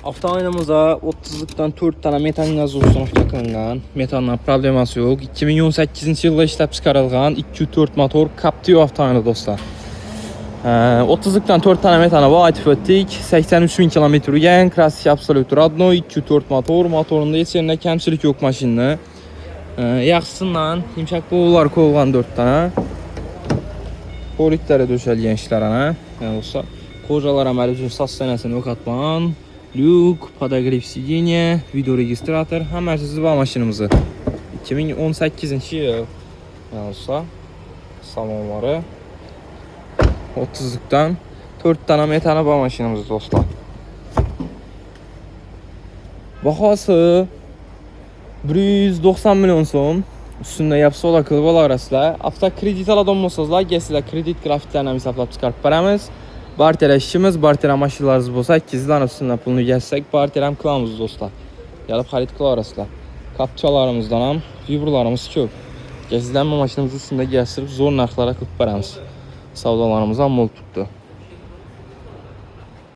Avtomobilimize 30'luktan 4 tane metan gaz olsun takılgan. Metanla probleması yok. 2018 yılda işlep çıkarılgan 204 motor Captiva avtomobili dostlar. 30'luktan 4 tane metana vaat ettik. 83.000 km yürüyen Klasik Absolute Radno 204 motor. Motorunda hiç yerinde kemçilik yok maşinini. Yaxşısından yumşak boğular koyulgan 4 tane. Politlere döşəlgən işlərə, yəni dostlar. Qocalar əməli üçün saz sənəsini oxatman, lük, podogrif sideniye, video registrator, həmərsiz bu maşinimizi. 2018-ci il, yəni dostlar, salonları 30'lukdan 4 tane metana bu maşinimizi dostlar. Baxası 190 milyon son. Üstündə yapısı ola qılvalar arasında. Avto kredit alan olmasazlar, gəlsizlər kredit qrafiklərlə hesablab çıxarıb paramız. Barterə işimiz, barterə maşınlarınız olsa, 2 dənə üstündən pulunu gəlsək, barterəm kılamız dostlar. Gəlib xarit qılar arasında. Kapçalarımızdan, vibralarımız köp. Gəlsizlər maşınımızın üstündə gəlsirib zor narxlara qılıb paramız. Savdalarımızdan mol tutdu.